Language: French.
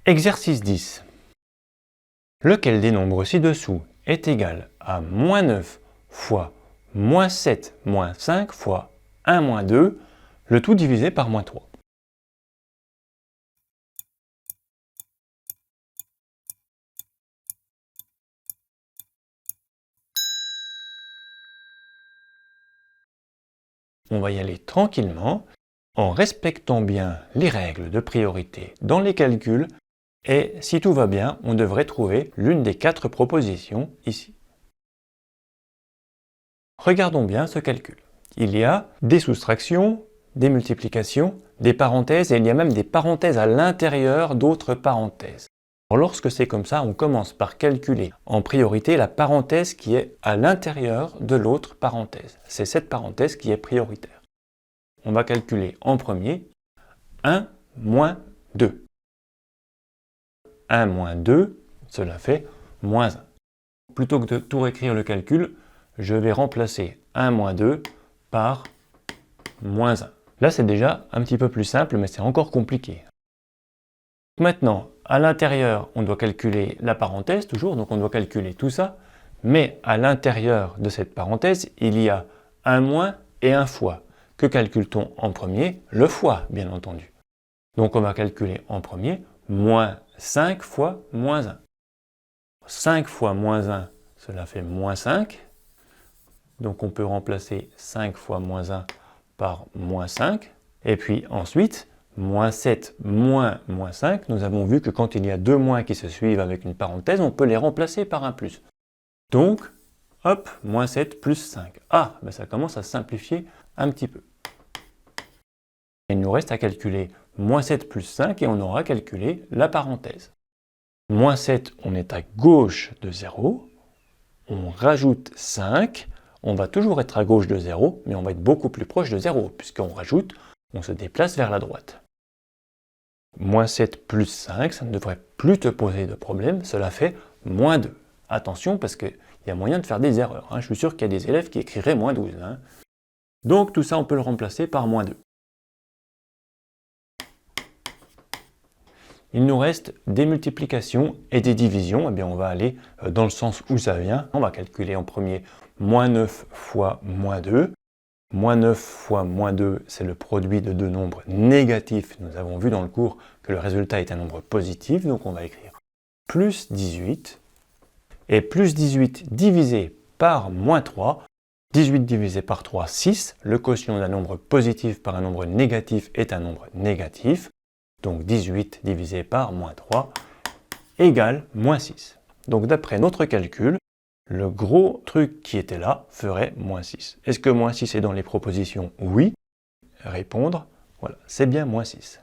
Exercice 10. Lequel des nombres ci-dessous est égal à moins 9 fois moins 7 moins 5 fois 1 moins 2, le tout divisé par moins 3. On va y aller tranquillement, en respectant bien les règles de priorité dans les calculs, et si tout va bien, on devrait trouver l'une des 4 propositions ici. Regardons bien ce calcul. Il y a des soustractions, des multiplications, des parenthèses, et il y a même des parenthèses à l'intérieur d'autres parenthèses. Alors, lorsque c'est comme ça, on commence par calculer en priorité la parenthèse qui est à l'intérieur de l'autre parenthèse. C'est cette parenthèse qui est prioritaire. On va calculer en premier 1 moins 2. 1 moins 2, cela fait moins 1. Plutôt que de tout réécrire le calcul, je vais remplacer 1 moins 2 par moins 1. Là, c'est déjà un petit peu plus simple, mais c'est encore compliqué. Maintenant, à l'intérieur, on doit calculer la parenthèse, toujours, donc on doit calculer tout ça, mais à l'intérieur de cette parenthèse, il y a un moins et un fois. Que calcule-t-on en premier? Le fois, bien entendu. Donc on va calculer en premier moins 5 fois moins 1. 5 fois moins 1, cela fait moins 5. Donc on peut remplacer 5 fois moins 1 par moins 5. Et puis ensuite, moins 7 moins moins 5, nous avons vu que quand il y a deux moins qui se suivent avec une parenthèse, on peut les remplacer par un plus. Donc, hop, moins 7 plus 5. Ah, ben ça commence à simplifier un petit peu. Il nous reste à calculer moins 7 plus 5 et on aura calculé la parenthèse. Moins 7, on est à gauche de 0. On rajoute 5. On va toujours être à gauche de 0, mais on va être beaucoup plus proche de 0, puisqu'on rajoute, on se déplace vers la droite. Moins 7 plus 5, ça ne devrait plus te poser de problème, cela fait moins 2. Attention, parce qu'il y a moyen de faire des erreurs. Je suis sûr qu'il y a des élèves qui écriraient moins 12. Donc tout ça, on peut le remplacer par moins 2. Il nous reste des multiplications et des divisions. Eh bien, on va aller dans le sens où ça vient. On va calculer en premier moins 9 fois moins 2. Moins 9 fois moins 2, c'est le produit de deux nombres négatifs. Nous avons vu dans le cours que le résultat est un nombre positif, donc on va écrire plus 18. Et plus 18 divisé par moins 3. 18 divisé par 3, 6. Le quotient d'un nombre positif par un nombre négatif est un nombre négatif. Donc 18 divisé par moins 3 égale moins 6. Donc d'après notre calcul, le gros truc qui était là ferait moins 6. Est-ce que moins 6 est dans les propositions? Oui. Répondre, voilà, c'est bien moins 6.